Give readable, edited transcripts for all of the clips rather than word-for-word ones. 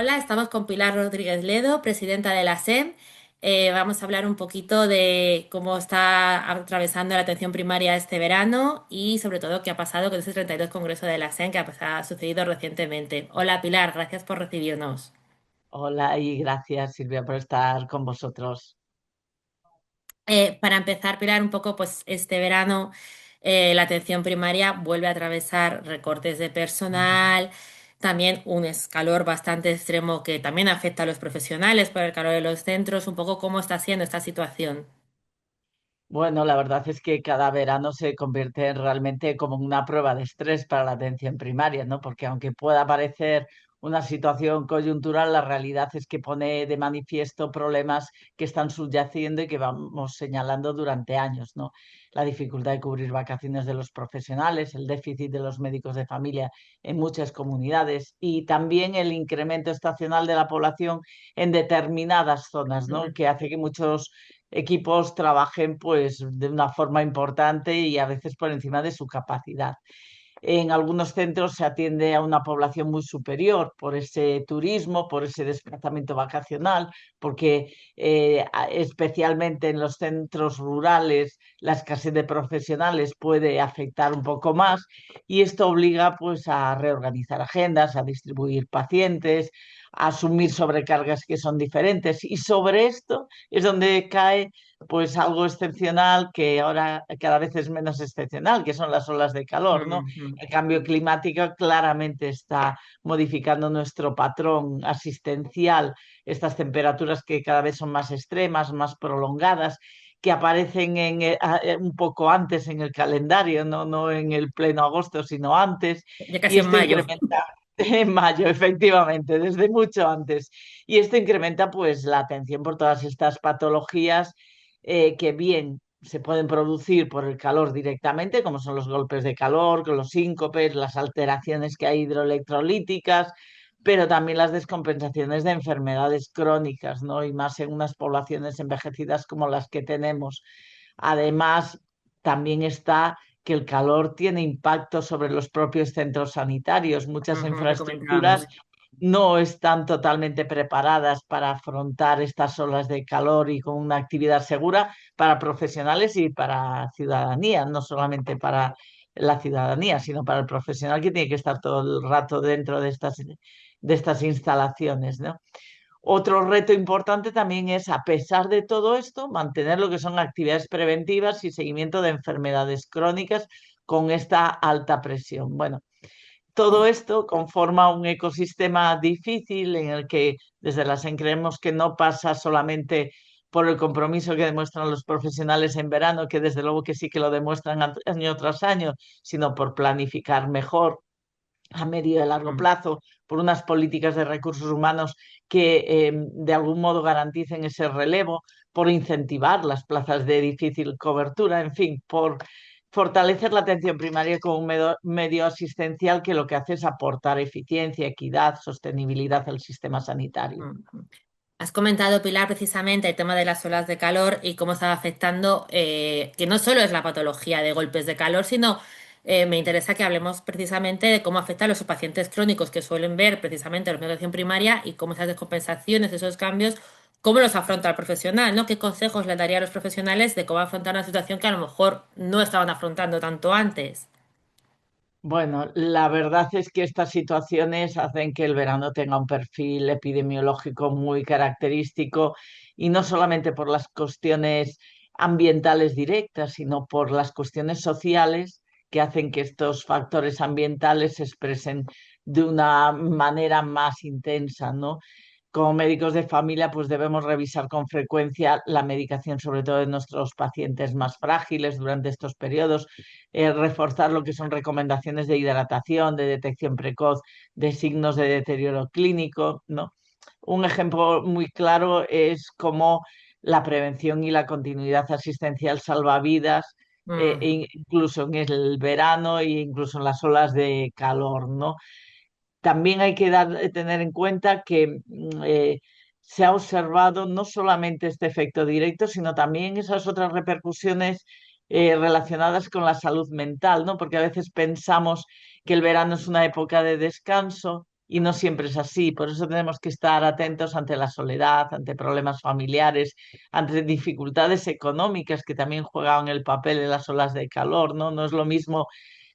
Hola, estamos con Pilar Rodríguez Ledo, presidenta de la SEM. Vamos a hablar un poquito de cómo está atravesando la atención primaria este verano y sobre todo qué ha pasado con ese 32 Congreso de la SEM que ha sucedido recientemente. Hola Pilar, gracias por recibirnos. Hola y gracias Silvia por estar con vosotros. Para empezar, Pilar, un poco, pues este verano la atención primaria vuelve a atravesar recortes de personal, también un calor bastante extremo que también afecta a los profesionales por el calor de los centros, un poco cómo está siendo esta situación. Bueno, la verdad es que cada verano se convierte realmente como una prueba de estrés para la atención primaria, ¿no? Porque aunque pueda parecer una situación coyuntural, la realidad es que pone de manifiesto problemas que están subyaciendo y que vamos señalando durante años, ¿no? La dificultad de cubrir vacaciones de los profesionales, el déficit de los médicos de familia en muchas comunidades y también el incremento estacional de la población en determinadas zonas, ¿no? Que hace que muchos equipos trabajen pues de una forma importante y a veces por encima de su capacidad. En algunos centros se atiende a una población muy superior por ese turismo, por ese desplazamiento vacacional, porque especialmente en los centros rurales la escasez de profesionales puede afectar un poco más y esto obliga pues a reorganizar agendas, a distribuir pacientes, a asumir sobrecargas que son diferentes y sobre esto es donde cae pues algo excepcional que ahora cada vez es menos excepcional, que son las olas de calor, ¿no? Ujú. El cambio climático claramente está modificando nuestro patrón asistencial, estas temperaturas que cada vez son más extremas, más prolongadas, que aparecen un poco antes en el calendario, no en el pleno agosto, sino antes, Ya y casi en esto mayo. incrementa en mayo, efectivamente, desde mucho antes. Y esto incrementa pues la atención por todas estas patologías que bien se pueden producir por el calor directamente, como son los golpes de calor, con los síncopes, las alteraciones que hay hidroelectrolíticas, pero también las descompensaciones de enfermedades crónicas, ¿no? Y más en unas poblaciones envejecidas como las que tenemos. Además, también está que el calor tiene impacto sobre los propios centros sanitarios. Muchas Ujú, lo infraestructuras comentábamos. no están totalmente preparadas para afrontar estas olas de calor y con una actividad segura para profesionales y para ciudadanía, no solamente para la ciudadanía, sino para el profesional que tiene que estar todo el rato dentro de estas instalaciones, ¿no? Otro reto importante también es, a pesar de todo esto, mantener lo que son actividades preventivas y seguimiento de enfermedades crónicas con esta alta presión. Bueno, todo esto conforma un ecosistema difícil en el que desde la SEN creemos que no pasa solamente por el compromiso que demuestran los profesionales en verano, que desde luego que sí que lo demuestran año tras año, sino por planificar mejor a medio y a largo Mm. plazo, por unas políticas de recursos humanos que de algún modo garanticen ese relevo, por incentivar las plazas de difícil cobertura, en fin, por fortalecer la atención primaria como un medio asistencial que lo que hace es aportar eficiencia, equidad, sostenibilidad al sistema sanitario. Ujú. Has comentado, Pilar, precisamente el tema de las olas de calor y cómo está afectando, que no solo es la patología de golpes de calor, sino me interesa que hablemos precisamente de cómo afecta a los pacientes crónicos que suelen ver precisamente los medios de atención primaria y cómo esas descompensaciones, esos cambios, cómo los afronta el profesional, ¿no? ¿Qué consejos le daría a los profesionales de cómo afrontar una situación que a lo mejor no estaban afrontando tanto antes? Bueno, la verdad es que estas situaciones hacen que el verano tenga un perfil epidemiológico muy característico y no solamente por las cuestiones ambientales directas, sino por las cuestiones sociales que hacen que estos factores ambientales se expresen de una manera más intensa, ¿no? Como médicos de familia, pues debemos revisar con frecuencia la medicación, sobre todo de nuestros pacientes más frágiles durante estos periodos, reforzar lo que son recomendaciones de hidratación, de detección precoz de signos de deterioro clínico, ¿no? Un ejemplo muy claro es cómo la prevención y la continuidad asistencial salva vidas, Mm. incluso en el verano e incluso en las olas de calor, ¿no? También hay que tener en cuenta que se ha observado no solamente este efecto directo, sino también esas otras repercusiones relacionadas con la salud mental, ¿no? Porque a veces pensamos que el verano es una época de descanso y no siempre es así. Por eso tenemos que estar atentos ante la soledad, ante problemas familiares, ante dificultades económicas que también juegan el papel en las olas de calor, ¿no? No es lo mismo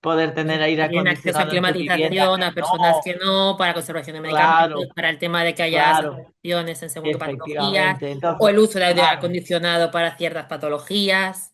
poder tener aire Que tienen acceso a acondicionado en tu vivienda climatización, que a personas no. que no, para conservación de medicamentos, Claro, para el tema de que haya claro, sanciones en según qué patologías, efectivamente. o Entonces, el uso de aire claro. acondicionado para ciertas patologías.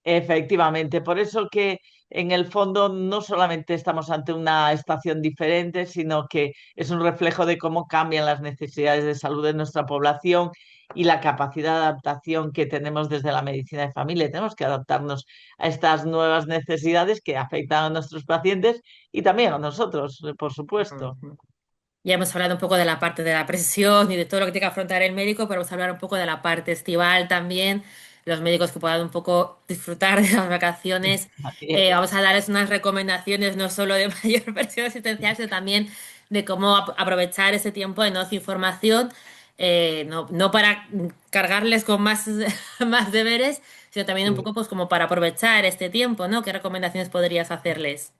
Efectivamente, por eso que en el fondo no solamente estamos ante una estación diferente, sino que es un reflejo de cómo cambian las necesidades de salud de nuestra población y la capacidad de adaptación que tenemos desde la medicina de familia. Tenemos que adaptarnos a estas nuevas necesidades que afectan a nuestros pacientes y también a nosotros, por supuesto. Ujú. Ya hemos hablado un poco de la parte de la presión y de todo lo que tiene que afrontar el médico, pero vamos a hablar un poco de la parte estival también, los médicos que puedan un poco disfrutar de las vacaciones. Vamos a darles unas recomendaciones no solo de mayor presión asistencial, sino también de cómo aprovechar ese tiempo de ocio e información, no para cargarles con más, más deberes, sino también un Sí. poco pues como para aprovechar este tiempo, ¿no? ¿Qué recomendaciones podrías hacerles?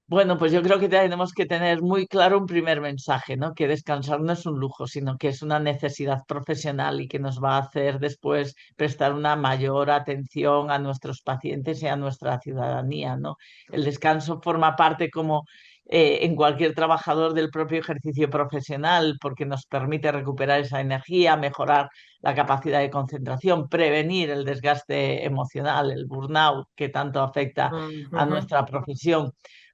Bueno, pues yo creo que tenemos que tener muy claro un primer mensaje, ¿no? Que descansar no es un lujo, sino que es una necesidad profesional y que nos va a hacer después prestar una mayor atención a nuestros pacientes y a nuestra ciudadanía, ¿no? El descanso forma parte como en cualquier trabajador del propio ejercicio profesional porque nos permite recuperar esa energía, mejorar la capacidad de concentración, prevenir el desgaste emocional, el burnout que tanto afecta a Ujú, nuestra profesión.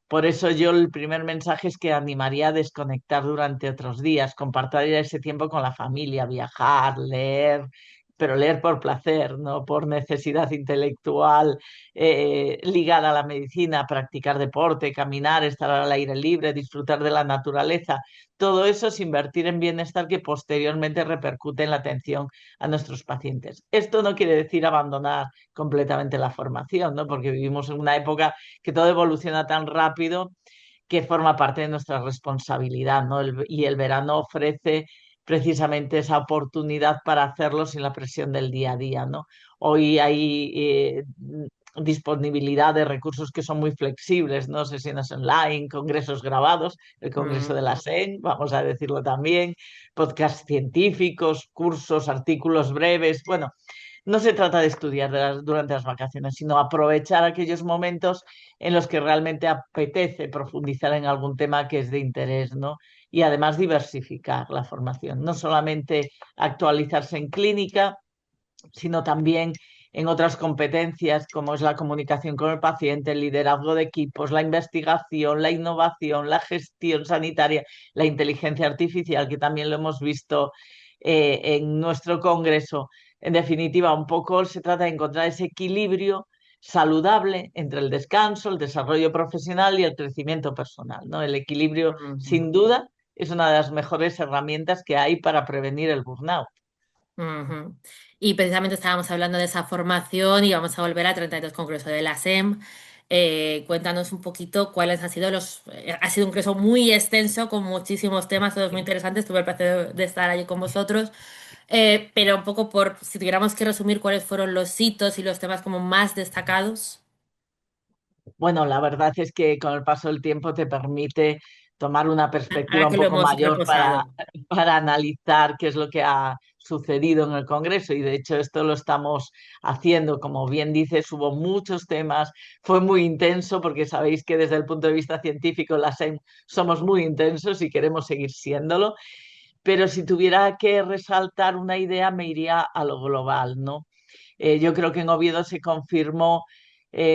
Por eso yo el primer mensaje es que animaría a desconectar durante otros días, compartir ese tiempo con la familia, viajar, leer, pero leer por placer, no por necesidad intelectual ligada a la medicina, practicar deporte, caminar, estar al aire libre, disfrutar de la naturaleza. Todo eso es invertir en bienestar que posteriormente repercute en la atención a nuestros pacientes. Esto no quiere decir abandonar completamente la formación, ¿no? Porque vivimos en una época que todo evoluciona tan rápido que forma parte de nuestra responsabilidad, ¿no? Y el verano ofrece precisamente esa oportunidad para hacerlo sin la presión del día a día, ¿no? Hoy hay disponibilidad de recursos que son muy flexibles, ¿no? Sesiones online, congresos grabados, el Congreso de la ujú. SEN, vamos a decirlo también, podcasts científicos, cursos, artículos breves, bueno, no se trata de estudiar durante las vacaciones, sino aprovechar aquellos momentos en los que realmente apetece profundizar en algún tema que es de interés, ¿no? Y además diversificar la formación, no solamente actualizarse en clínica, sino también en otras competencias como es la comunicación con el paciente, el liderazgo de equipos, la investigación, la innovación, la gestión sanitaria, la inteligencia artificial, que también lo hemos visto en nuestro congreso. En definitiva, un poco se trata de encontrar ese equilibrio saludable entre el descanso, el desarrollo profesional y el crecimiento personal, ¿no? El equilibrio, Ujú, sin duda, es una de las mejores herramientas que hay para prevenir el burnout. ujú. Y precisamente estábamos hablando de esa formación y vamos a volver al 32 Congreso de la SEM. Cuéntanos un poquito cuáles han sido ha sido un congreso muy extenso con muchísimos temas, todos muy interesantes. Tuve el placer de estar allí con vosotros. Pero un poco por, si tuviéramos que resumir cuáles fueron los hitos y los temas como más destacados. Bueno, la verdad es que con el paso del tiempo te permite tomar una Ahora perspectiva un que lo poco hemos mayor repasado. para analizar qué es lo que ha sucedido en el Congreso y de hecho esto lo estamos haciendo. Como bien dices, hubo muchos temas, fue muy intenso porque sabéis que desde el punto de vista científico la SEM somos muy intensos y queremos seguir siéndolo, pero si tuviera que resaltar una idea me iría a lo global, ¿no? Yo creo que en Oviedo se confirmó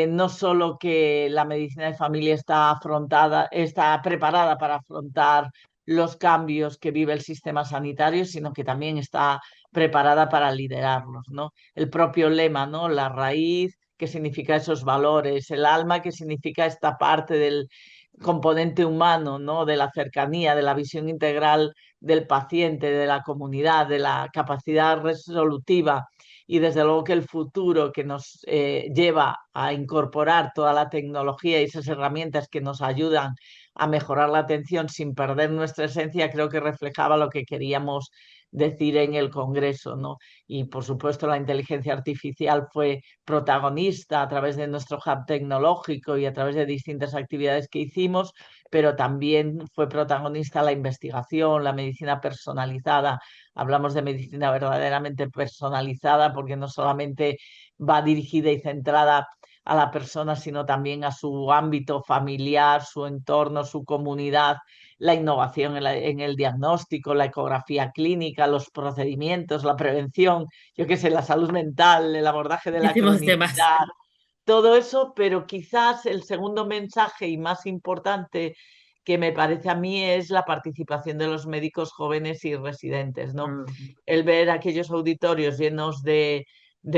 no solo que la medicina de familia está preparada para afrontar los cambios que vive el sistema sanitario, sino que también está preparada para liderarlos, ¿no? El propio lema, ¿no? La raíz, que significa esos valores, el alma, que significa esta parte del componente humano, ¿no? De la cercanía, de la visión integral del paciente, de la comunidad, de la capacidad resolutiva y desde luego que el futuro que nos lleva a incorporar toda la tecnología y esas herramientas que nos ayudan a mejorar la atención sin perder nuestra esencia, creo que reflejaba lo que queríamos decir en el Congreso, ¿no? Y por supuesto la inteligencia artificial fue protagonista a través de nuestro hub tecnológico y a través de distintas actividades que hicimos, pero también fue protagonista la investigación, la medicina personalizada. Hablamos de medicina verdaderamente personalizada porque no solamente va dirigida y centrada a la persona, sino también a su ámbito familiar, su entorno, su comunidad, la innovación en el diagnóstico, la ecografía clínica, los procedimientos, la prevención, yo qué sé, la salud mental, el abordaje de la Muchísimos temas. cronicidad, todo eso, pero quizás el segundo mensaje y más importante que me parece a mí es la participación de los médicos jóvenes y residentes, ¿no? Mm. El ver aquellos auditorios llenos de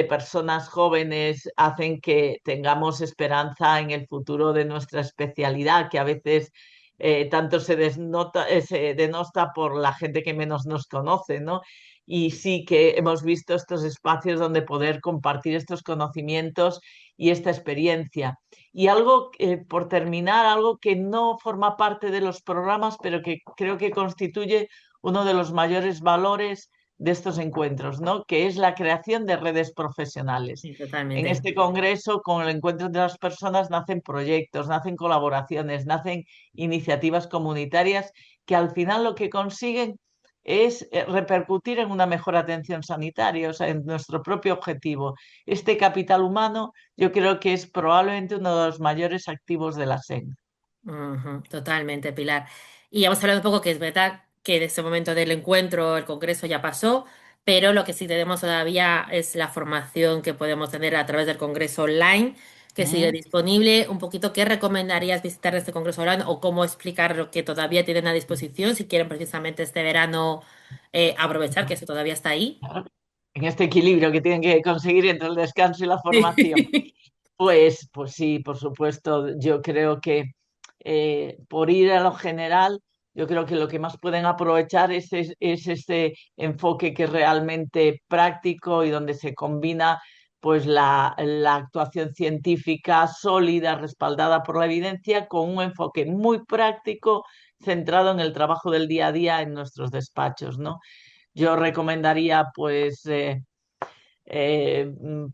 personas jóvenes hacen que tengamos esperanza en el futuro de nuestra especialidad, que a veces tanto se denosta por la gente que menos nos conoce, ¿no? Y sí que hemos visto estos espacios donde poder compartir estos conocimientos y esta experiencia. Y algo, por terminar, algo que no forma parte de los programas, pero que creo que constituye uno de los mayores valores de estos encuentros, ¿no? Que es la creación de redes profesionales. Sí, En totalmente. este congreso, con el encuentro de las personas, nacen proyectos, nacen colaboraciones, nacen iniciativas comunitarias que al final lo que consiguen es repercutir en una mejor atención sanitaria, o sea, en nuestro propio objetivo. Este capital humano yo creo que es probablemente uno de los mayores activos de la SEN. Ujú, totalmente, Pilar. Y hemos hablado un poco que es verdad que de ese momento del encuentro, el congreso ya pasó, pero lo que sí tenemos todavía es la formación que podemos tener a través del congreso online, que sigue ¿Mm? disponible. Un poquito, ¿qué recomendarías visitar este congreso online o cómo explicar lo que todavía tienen a disposición si quieren precisamente este verano aprovechar que eso todavía está ahí? Claro. En este equilibrio que tienen que conseguir entre el descanso y la formación. Sí. Pues sí, por supuesto. Yo creo que por ir a lo general, yo creo que lo que más pueden aprovechar es este enfoque que es realmente práctico y donde se combina pues la actuación científica sólida, respaldada por la evidencia, con un enfoque muy práctico centrado en el trabajo del día a día en nuestros despachos, ¿no? Yo recomendaría pues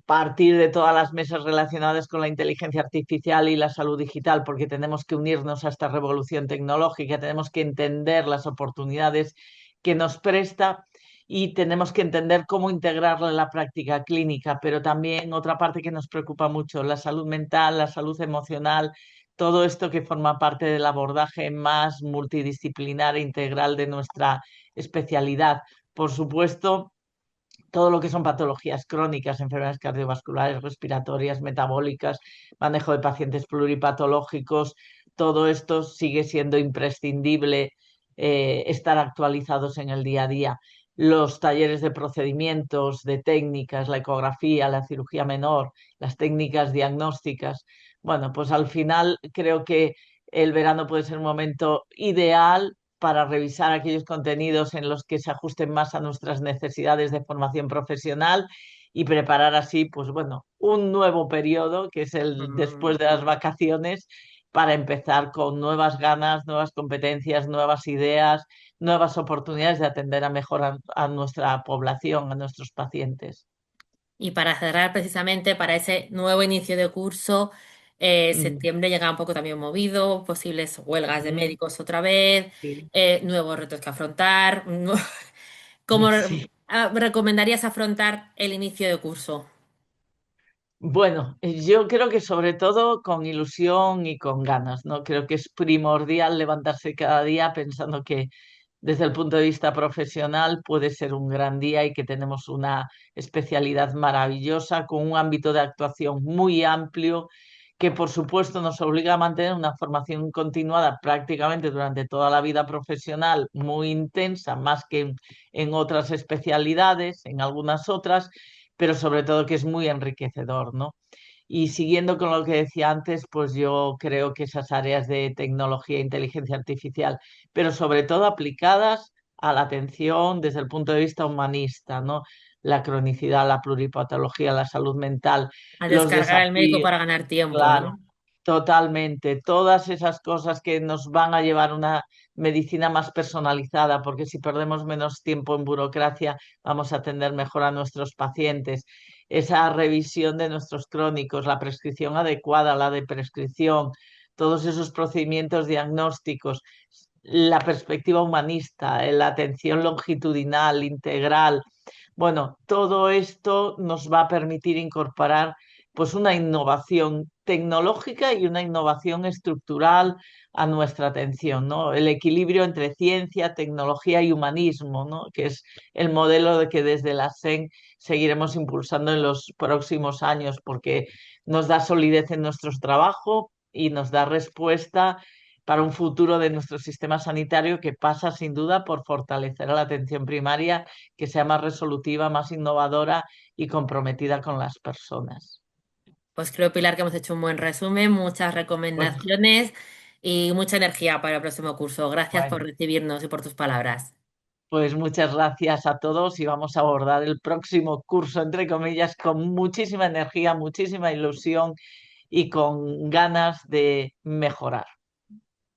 partir de todas las mesas relacionadas con la inteligencia artificial y la salud digital, porque tenemos que unirnos a esta revolución tecnológica, tenemos que entender las oportunidades que nos presta y tenemos que entender cómo integrarla en la práctica clínica, pero también otra parte que nos preocupa mucho, la salud mental, la salud emocional, todo esto que forma parte del abordaje más multidisciplinar e integral de nuestra especialidad. Por supuesto, todo lo que son patologías crónicas, enfermedades cardiovasculares, respiratorias, metabólicas, manejo de pacientes pluripatológicos, todo esto sigue siendo imprescindible estar actualizados en el día a día. Los talleres de procedimientos, de técnicas, la ecografía, la cirugía menor, las técnicas diagnósticas. Bueno, pues al final creo que el verano puede ser un momento ideal para revisar aquellos contenidos en los que se ajusten más a nuestras necesidades de formación profesional y preparar así, pues bueno, un nuevo periodo, que es el Mm. después de las vacaciones, para empezar con nuevas ganas, nuevas competencias, nuevas ideas, nuevas oportunidades de atender a mejor a nuestra población, a nuestros pacientes. Y para cerrar precisamente para ese nuevo inicio de curso, Mm, septiembre llega un poco también movido, posibles huelgas de mm, médicos otra vez, sí, nuevos retos que afrontar. ¿Cómo sí. recomendarías afrontar el inicio de curso? Bueno, yo creo que sobre todo con ilusión y con ganas, ¿no? Creo que es primordial levantarse cada día pensando que desde el punto de vista profesional puede ser un gran día y que tenemos una especialidad maravillosa con un ámbito de actuación muy amplio que por supuesto nos obliga a mantener una formación continuada prácticamente durante toda la vida profesional muy intensa, más que en otras especialidades, en algunas otras, pero sobre todo que es muy enriquecedor, ¿no? Y siguiendo con lo que decía antes, pues yo creo que esas áreas de tecnología e inteligencia artificial, pero sobre todo aplicadas a la atención desde el punto de vista humanista, ¿no? La cronicidad, la pluripatología, la salud mental, A los descargar al médico desafíos, para ganar tiempo, claro, ¿no? Totalmente, todas esas cosas que nos van a llevar a una medicina más personalizada, porque si perdemos menos tiempo en burocracia, vamos a atender mejor a nuestros pacientes. Esa revisión de nuestros crónicos, la prescripción adecuada, la de prescripción, todos esos procedimientos diagnósticos, la perspectiva humanista, la atención longitudinal, integral. Bueno, todo esto nos va a permitir incorporar pues una innovación tecnológica y una innovación estructural a nuestra atención, ¿no? El equilibrio entre ciencia, tecnología y humanismo, ¿no? Que es el modelo de que desde la SEN seguiremos impulsando en los próximos años, porque nos da solidez en nuestro trabajo y nos da respuesta para un futuro de nuestro sistema sanitario que pasa sin duda por fortalecer a la atención primaria, que sea más resolutiva, más innovadora y comprometida con las personas. Pues creo, Pilar, que hemos hecho un buen resumen, muchas Pues, recomendaciones y mucha energía para el próximo curso. Gracias por bueno, recibirnos y por tus palabras. pues muchas gracias a todos y vamos a abordar el próximo curso, entre comillas, con muchísima energía, muchísima ilusión y con ganas de mejorar.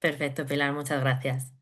Perfecto, Pilar, muchas gracias.